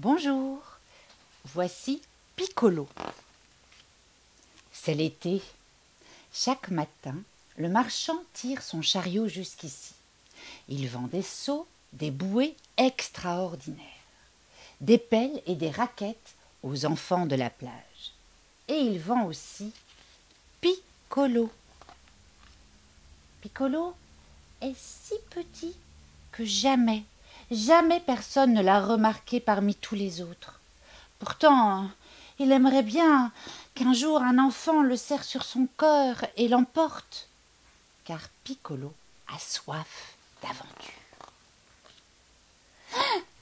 Bonjour, voici Piccolo. C'est l'été. Chaque matin, le marchand tire son chariot jusqu'ici. Il vend des seaux, des bouées extraordinaires, des pelles et des raquettes aux enfants de la plage. Et il vend aussi Piccolo. Piccolo est si petit que jamais personne ne l'a remarqué parmi tous les autres. Pourtant, il aimerait bien qu'un jour un enfant le serre sur son cœur et l'emporte, car Piccolo a soif d'aventure.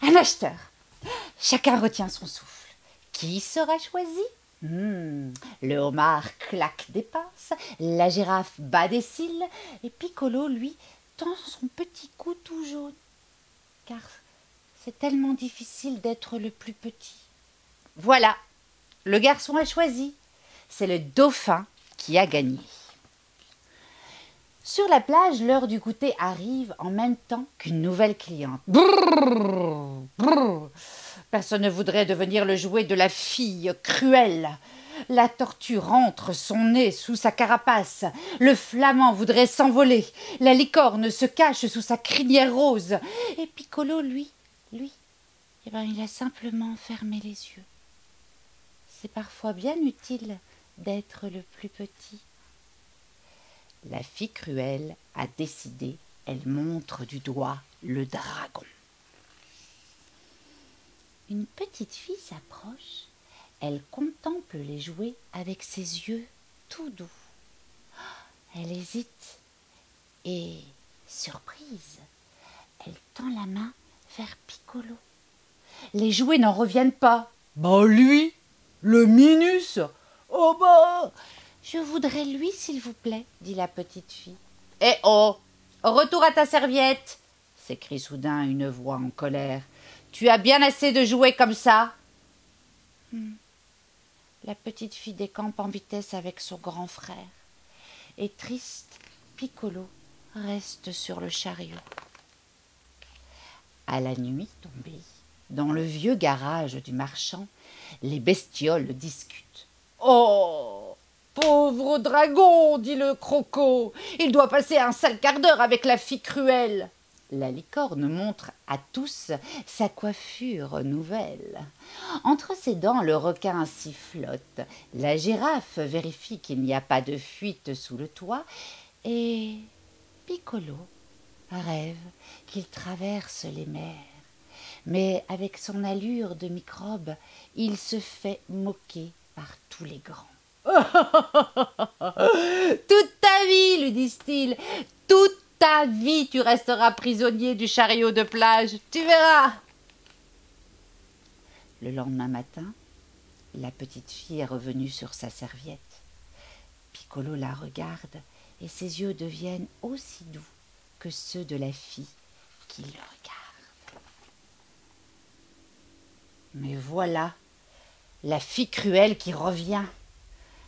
Un acheteur. Chacun retient son souffle. Qui sera choisi? Le homard claque des pinces, la girafe bat des cils, et Piccolo, lui, tend son petit cou tout jaune. Car c'est tellement difficile d'être le plus petit. Voilà, le garçon a choisi. C'est le dauphin qui a gagné. Sur la plage, l'heure du goûter arrive en même temps qu'une nouvelle cliente. Brrr, brrr. Personne ne voudrait devenir le jouet de la fille cruelle. La tortue rentre son nez sous sa carapace. Le flamand voudrait s'envoler. La licorne se cache sous sa crinière rose. Et Piccolo, lui, il a simplement fermé les yeux. C'est parfois bien utile d'être le plus petit. La fille cruelle a décidé, elle montre du doigt le dragon. Une petite fille s'approche, elle contemple les jouets avec ses yeux tout doux. Elle hésite et, surprise, elle tend la main vers Piccolo. Les jouets n'en reviennent pas. Bah lui, le Minus, oh bah... Je voudrais lui, s'il vous plaît, dit la petite fille. Eh oh, retour à ta serviette, s'écrie soudain une voix en colère. Tu as bien assez de jouets comme ça. La petite fille décampe en vitesse avec son grand frère. Et triste, Piccolo reste sur le chariot. À la nuit tombée, dans le vieux garage du marchand, les bestioles discutent. Oh, pauvre dragon, dit le croco, il doit passer un sale quart d'heure avec la fille cruelle. La licorne montre à tous sa coiffure nouvelle. Entre ses dents, le requin sifflote. La girafe vérifie qu'il n'y a pas de fuite sous le toit. Et Piccolo rêve qu'il traverse les mers. Mais avec son allure de microbe, il se fait moquer par tous les grands. Toute ta vie, lui disent-ils, toute ta vie, tu resteras prisonnier du chariot de plage, tu verras. Le lendemain matin, la petite fille est revenue sur sa serviette. Piccolo la regarde et ses yeux deviennent aussi doux que ceux de la fille qui le regarde. Mais voilà, la fille cruelle qui revient.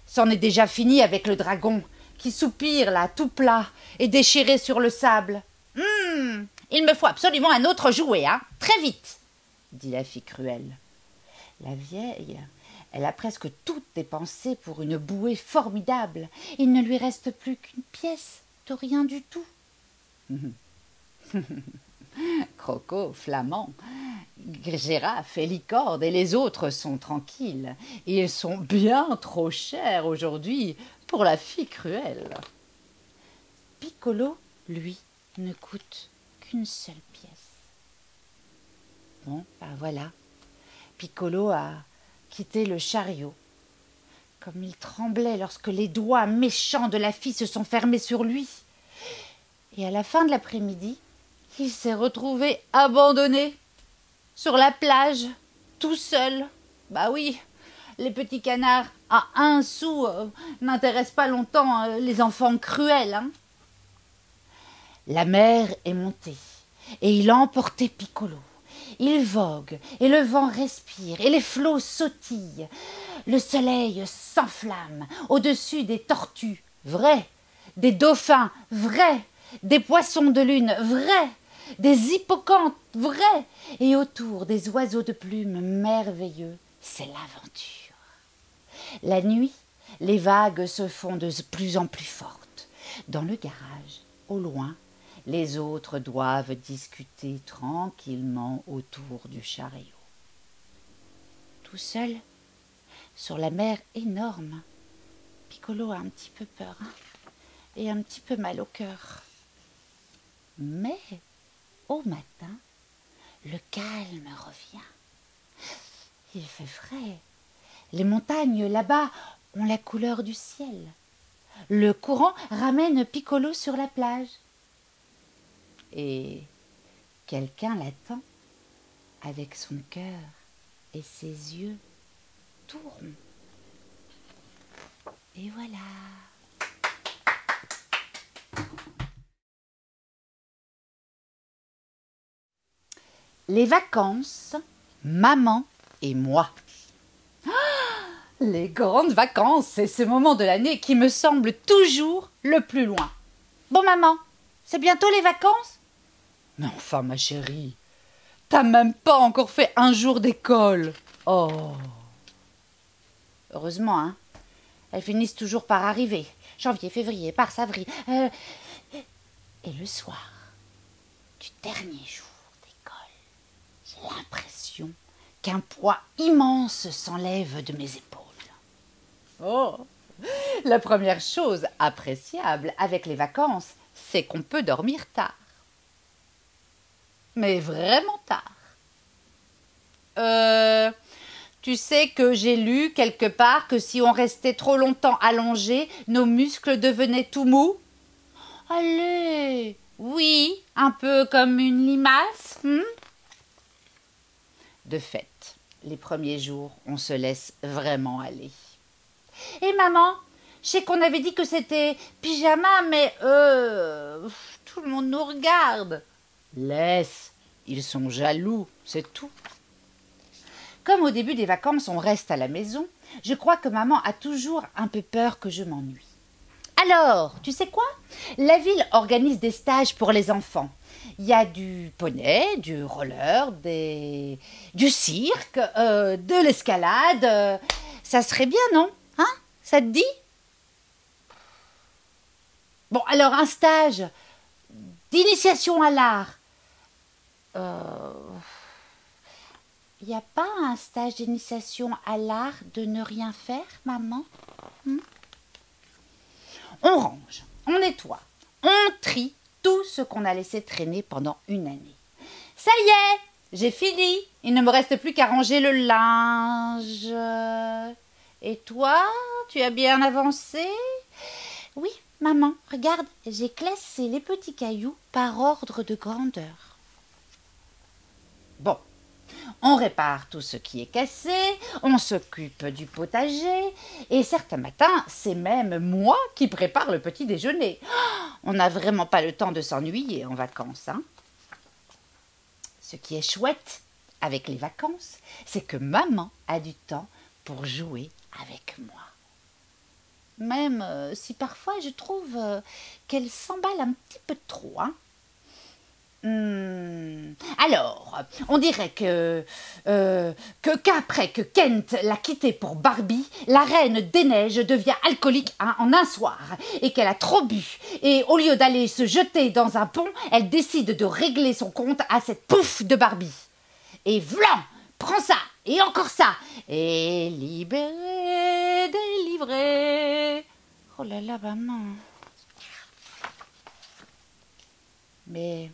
C'en est déjà fini avec le dragon, qui soupire là, tout plat, et déchiré sur le sable. Il me faut absolument un autre jouet, hein, très vite, dit la fille cruelle. La vieille, elle a presque tout dépensé pour une bouée formidable. Il ne lui reste plus qu'une pièce de rien du tout. Croco, flamand, girafe et licorne et les autres sont tranquilles. Ils sont bien trop chers aujourd'hui pour la fille cruelle. Piccolo, lui, ne coûte qu'une seule pièce. Bon, ben voilà. Piccolo a quitté le chariot. Comme il tremblait lorsque les doigts méchants de la fille se sont fermés sur lui. Et à la fin de l'après-midi, il s'est retrouvé abandonné sur la plage, tout seul. Bah oui, les petits canards à 1 sou n'intéressent pas longtemps les enfants cruels. Hein. La mer est montée et il a emporté Piccolo. Il vogue et le vent respire et les flots sautillent. Le soleil s'enflamme au-dessus des tortues, vraies, des dauphins, vrais, des poissons de lune, vrais, des hippocampes vrais, et autour des oiseaux de plumes merveilleux. C'est l'aventure. La nuit, les vagues se font de plus en plus fortes. Dans le garage, au loin, les autres doivent discuter tranquillement autour du chariot. Tout seul, sur la mer énorme, Piccolo a un petit peu peur et un petit peu mal au cœur. Mais, au matin, le calme revient. Il fait frais. Les montagnes là-bas ont la couleur du ciel. Le courant ramène Piccolo sur la plage. Et quelqu'un l'attend avec son cœur et ses yeux tout ronds. Et voilà. Les vacances, maman et moi. Les grandes vacances, c'est ce moment de l'année qui me semble toujours le plus loin. Bon maman, c'est bientôt les vacances? Mais enfin ma chérie, t'as même pas encore fait un jour d'école. Oh. Heureusement, hein. Elles finissent toujours par arriver. Janvier, février, mars, avril. Et le soir, du dernier jour d'école, j'ai l'impression qu'un poids immense s'enlève de mes épaules. Oh, la première chose appréciable avec les vacances, c'est qu'on peut dormir tard. Mais vraiment tard. Tu sais que j'ai lu quelque part que si on restait trop longtemps allongé, nos muscles devenaient tout mous. Allez, oui, un peu comme une limace. De fait, les premiers jours, on se laisse vraiment aller. Et maman, je sais qu'on avait dit que c'était pyjama, mais tout le monde nous regarde. Laisse, ils sont jaloux, c'est tout. Comme au début des vacances, on reste à la maison, je crois que maman a toujours un peu peur que je m'ennuie. Alors, tu sais quoi? La ville organise des stages pour les enfants. Il y a du poney, du roller, du cirque, de l'escalade. Ça serait bien, non? Hein? Ça te dit? Bon, alors un stage d'initiation à l'art. Il n'y a pas un stage d'initiation à l'art de ne rien faire, maman? On range, on nettoie, on trie tout ce qu'on a laissé traîner pendant une année. Ça y est, j'ai fini. Il ne me reste plus qu'à ranger le linge. Et toi, tu as bien avancé? Oui, maman, regarde, j'ai classé les petits cailloux par ordre de grandeur. Bon. On répare tout ce qui est cassé, on s'occupe du potager, et certains matins, c'est même moi qui prépare le petit déjeuner. On n'a vraiment pas le temps de s'ennuyer en vacances, hein. Ce qui est chouette avec les vacances, c'est que maman a du temps pour jouer avec moi. Même si parfois je trouve qu'elle s'emballe un petit peu trop, hein. Alors, on dirait qu'après que Kent l'a quittée pour Barbie, la reine des neiges devient alcoolique en un soir et qu'elle a trop bu. Et au lieu d'aller se jeter dans un pont, elle décide de régler son compte à cette pouffe de Barbie. Et vlan, prends ça et encore ça. Et libéré, délivré. Oh là là, maman. Mais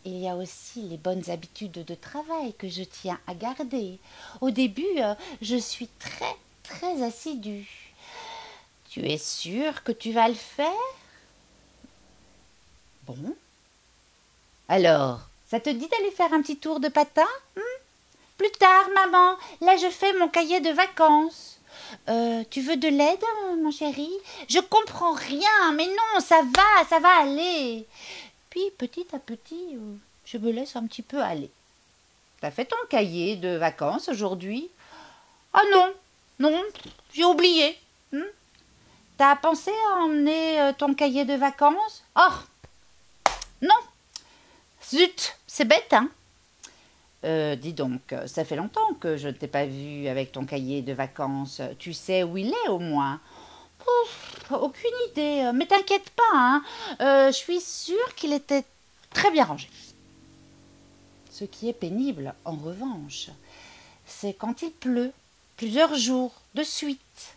il y a aussi les bonnes habitudes de travail que je tiens à garder. Au début, je suis très assidue. Tu es sûre que tu vas le faire? Bon. Alors, ça te dit d'aller faire un petit tour de patin? Plus tard, maman. Là, je fais mon cahier de vacances. Tu veux de l'aide, mon chéri? Je comprends rien, mais non, ça va aller. Puis, petit à petit, je me laisse un petit peu aller. T'as fait ton cahier de vacances aujourd'hui? Ah non, j'ai oublié. T'as pensé à emmener ton cahier de vacances? Oh, non, Zut, c'est bête, hein? Dis donc, ça fait longtemps que je ne t'ai pas vu avec ton cahier de vacances. Tu sais où il est au moins? Ouf, aucune idée, mais t'inquiète pas, hein. Je suis sûre qu'il était très bien rangé. Ce qui est pénible, en revanche, c'est quand il pleut, plusieurs jours de suite.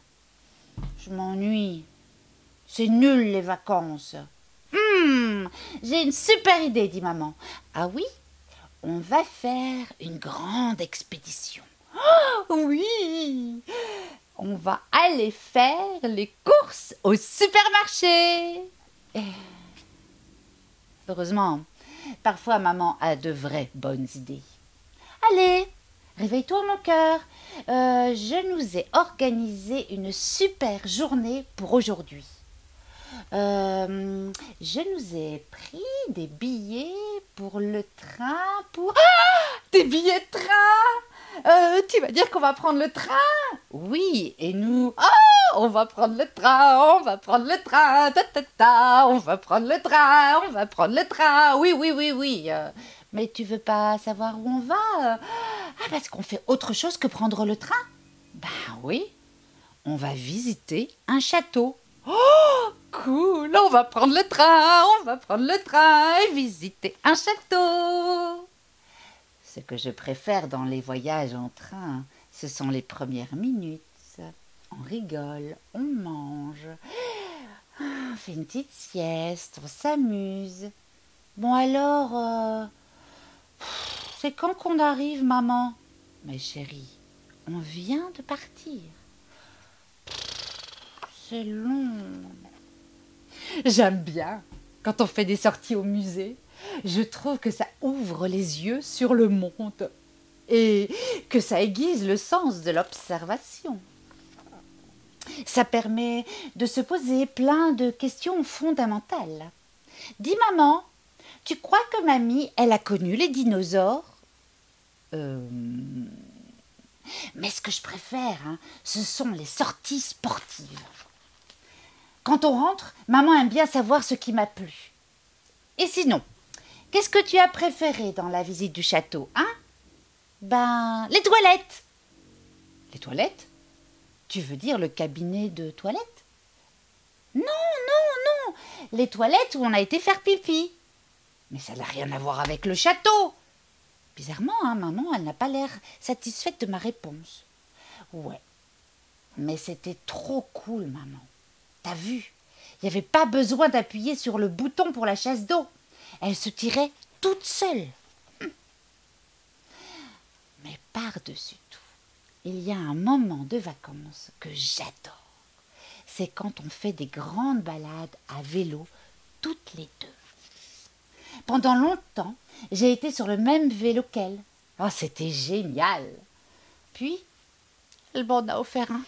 Je m'ennuie. C'est nul les vacances. J'ai une super idée, dit maman. Ah oui? On va faire une grande expédition. Oh, oui! On va aller faire les courses au supermarché. Heureusement, parfois maman a de vraies bonnes idées. Allez, réveille-toi mon cœur. Je nous ai organisé une super journée pour aujourd'hui. Je nous ai pris des billets pour le train, pour... Ah! Des billets de train! Tu vas dire qu'on va prendre le train? Oui, et nous... Oh! On va prendre le train, on va prendre le train, ta ta ta, on va prendre le train, on va prendre le train, oui, oui, oui, oui. Mais tu veux pas savoir où on va? Ah, parce qu'on fait autre chose que prendre le train? Ben oui, on va visiter un château. Oh, cool, on va prendre le train, on va prendre le train et visiter un château. Ce que je préfère dans les voyages en train, ce sont les premières minutes. On rigole, on mange, on fait une petite sieste, on s'amuse. Bon alors, c'est quand qu'on arrive, maman? Mais chérie, on vient de partir. C'est long. J'aime bien quand on fait des sorties au musée. Je trouve que ça ouvre les yeux sur le monde et que ça aiguise le sens de l'observation. Ça permet de se poser plein de questions fondamentales. Dis maman, tu crois que mamie, elle a connu les dinosaures? Mais ce que je préfère, hein, ce sont les sorties sportives. Quand on rentre, maman aime bien savoir ce qui m'a plu. Et sinon, qu'est-ce que tu as préféré dans la visite du château, hein? Ben, les toilettes. Les toilettes? Tu veux dire le cabinet de toilette? Non, non, non, les toilettes où on a été faire pipi. Mais ça n'a rien à voir avec le château. Bizarrement, hein, maman, elle n'a pas l'air satisfaite de ma réponse. Ouais, mais c'était trop cool, maman. T'as vu? Il n'y avait pas besoin d'appuyer sur le bouton pour la chasse d'eau. Elle se tirait toute seule. Mais par-dessus tout, il y a un moment de vacances que j'adore. C'est quand on fait des grandes balades à vélo, toutes les deux. Pendant longtemps, j'ai été sur le même vélo qu'elle. Oh, c'était génial. Puis, elle m'en a offert un.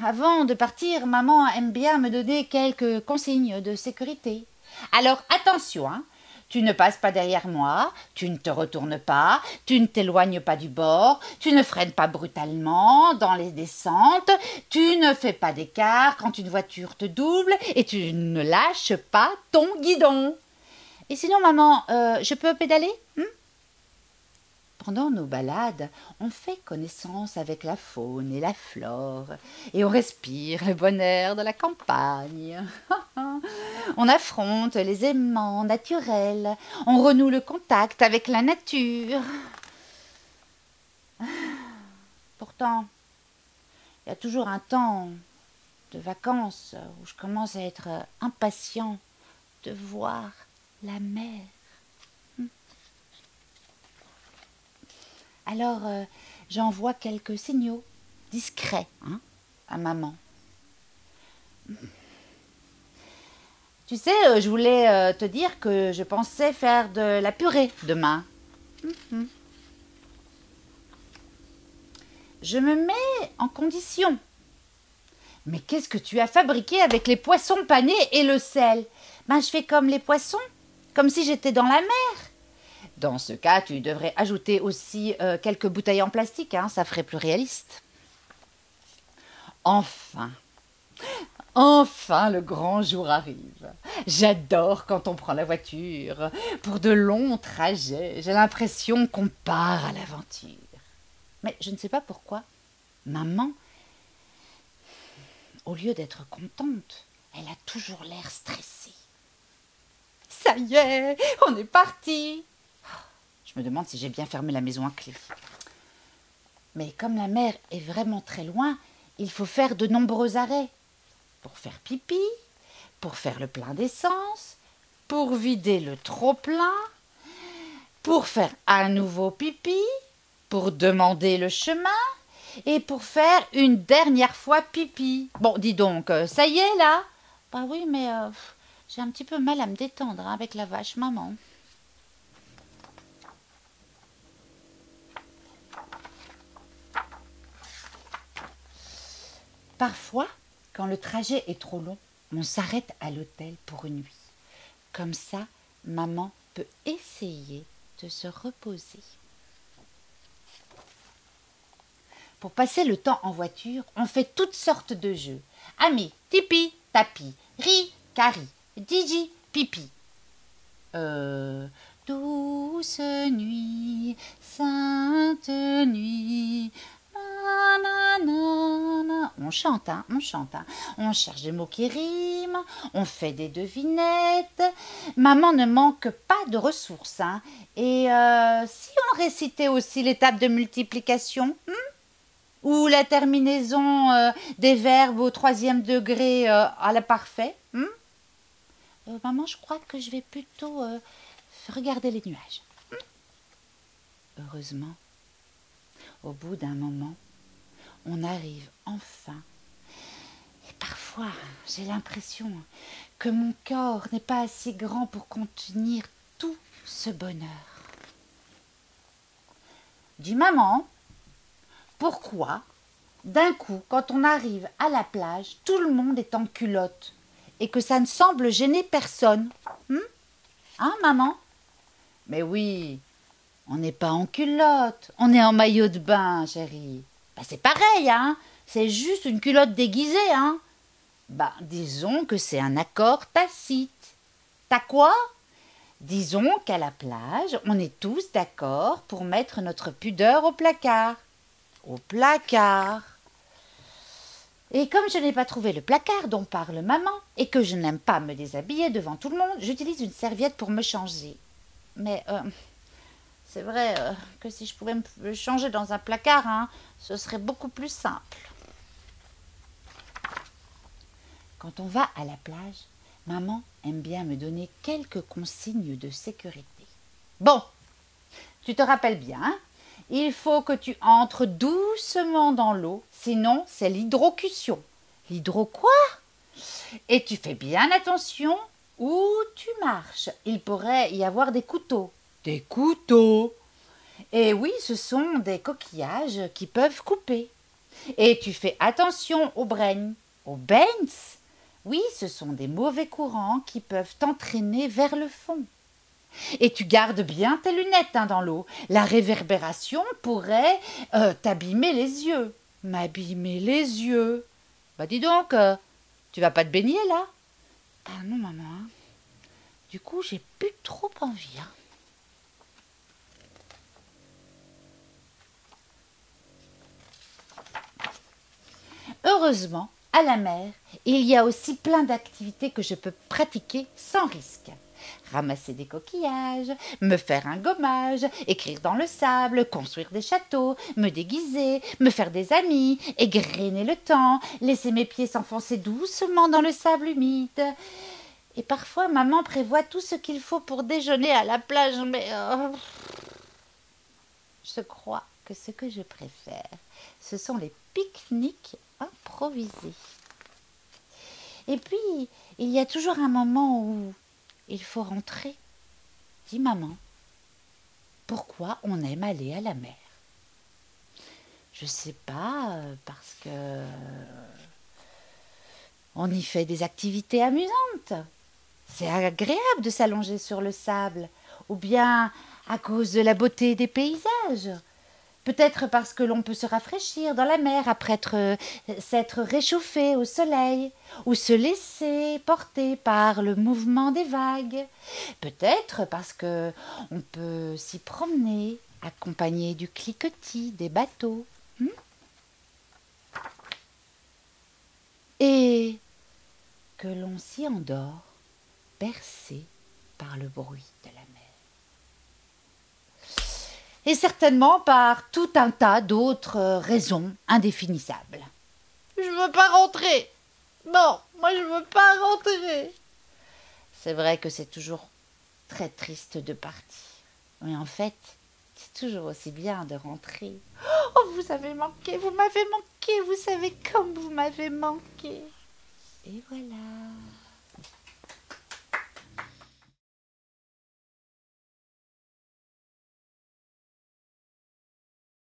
Avant de partir, maman aime bien me donner quelques consignes de sécurité. Alors attention, hein, tu ne passes pas derrière moi, tu ne te retournes pas, tu ne t'éloignes pas du bord, tu ne freines pas brutalement dans les descentes, tu ne fais pas d'écart quand une voiture te double et tu ne lâches pas ton guidon. Et sinon, maman, je peux pédaler? Pendant nos balades, on fait connaissance avec la faune et la flore, et on respire le bon air de la campagne. On affronte les aimants naturels, on renoue le contact avec la nature. Pourtant, il y a toujours un temps de vacances où je commence à être impatient de voir la mer. Alors, j'envoie quelques signaux discrets, hein, à maman. Tu sais, je voulais te dire que je pensais faire de la purée demain. Je me mets en condition. Mais qu'est-ce que tu as fabriqué avec les poissons panés et le sel? Ben, je fais comme les poissons, comme si j'étais dans la mer. Dans ce cas, tu devrais ajouter aussi quelques bouteilles en plastique, hein, ça ferait plus réaliste. Enfin, Enfin, le grand jour arrive. J'adore quand on prend la voiture pour de longs trajets. J'ai l'impression qu'on part à l'aventure. Mais je ne sais pas pourquoi. Maman, au lieu d'être contente, elle a toujours l'air stressée. Ça y est, on est parti. Je me demande si j'ai bien fermé la maison à clé. Mais comme la mer est vraiment très loin, il faut faire de nombreux arrêts. Pour faire pipi, pour faire le plein d'essence, pour vider le trop-plein, pour faire à nouveau pipi, pour demander le chemin et pour faire une dernière fois pipi. Bon, dis donc, ça y est là? Bah oui, mais j'ai un petit peu mal à me détendre hein, avec la vache maman. Parfois, quand le trajet est trop long, on s'arrête à l'hôtel pour une nuit. Comme ça, maman peut essayer de se reposer. Pour passer le temps en voiture, on fait toutes sortes de jeux. Ami, tipi, tapi, ri, cari, digi, pipi. Douce nuit, sainte nuit. On chante, hein, on chante. Hein. On cherche des mots qui riment, on fait des devinettes. Maman ne manque pas de ressources. Hein. Et si on récitait aussi les tables de multiplication ou la terminaison des verbes au 3e degré à la parfait maman, je crois que je vais plutôt regarder les nuages. Heureusement, au bout d'un moment, on arrive enfin. Et parfois, j'ai l'impression que mon corps n'est pas assez grand pour contenir tout ce bonheur. Dis maman, pourquoi, d'un coup, quand on arrive à la plage, tout le monde est en culotte et que ça ne semble gêner personne? Hein, maman? Mais oui, on n'est pas en culotte, on est en maillot de bain, chérie. Bah, c'est pareil, hein. C'est juste une culotte déguisée, hein. Bah, disons que c'est un accord tacite. T'as quoi? Disons qu'à la plage, on est tous d'accord pour mettre notre pudeur au placard. Au placard. Et comme je n'ai pas trouvé le placard dont parle maman, et que je n'aime pas me déshabiller devant tout le monde, j'utilise une serviette pour me changer. Mais c'est vrai que si je pouvais me changer dans un placard, hein, ce serait beaucoup plus simple. Quand on va à la plage, maman aime bien me donner quelques consignes de sécurité. Bon, tu te rappelles bien, hein? Il faut que tu entres doucement dans l'eau, sinon c'est l'hydrocution. L'hydro quoi? Et tu fais bien attention où tu marches. Il pourrait y avoir des couteaux. Des couteaux? Et oui, ce sont des coquillages qui peuvent couper. Et tu fais attention aux braignes. Aux bends? Oui, ce sont des mauvais courants qui peuvent t'entraîner vers le fond. Et tu gardes bien tes lunettes dans l'eau. La réverbération pourrait t'abîmer les yeux. M'abîmer les yeux? Bah dis donc, tu vas pas te baigner là? Ah non maman. Du coup, j'ai plus trop envie. Heureusement, à la mer, il y a aussi plein d'activités que je peux pratiquer sans risque. Ramasser des coquillages, me faire un gommage, écrire dans le sable, construire des châteaux, me déguiser, me faire des amis, égrener le temps, laisser mes pieds s'enfoncer doucement dans le sable humide. Et parfois, maman prévoit tout ce qu'il faut pour déjeuner à la plage, mais je crois que ce que je préfère, ce sont les pique-niques improvisés. Et puis, il y a toujours un moment où il faut rentrer. Dis maman, pourquoi on aime aller à la mer? Je sais pas, parce que on y fait des activités amusantes. C'est agréable de s'allonger sur le sable, ou bien à cause de la beauté des paysages. Peut-être parce que l'on peut se rafraîchir dans la mer après s'être réchauffé au soleil ou se laisser porter par le mouvement des vagues. Peut-être parce que on peut s'y promener accompagné du cliquetis des bateaux. Et que l'on s'y endort bercé par le bruit de la mer. Et certainement par tout un tas d'autres raisons indéfinissables. Je veux pas rentrer. Non, moi je veux pas rentrer. C'est vrai que c'est toujours très triste de partir. Mais en fait, c'est toujours aussi bien de rentrer. Oh, vous m'avez manqué, vous savez comme vous m'avez manqué. Et voilà.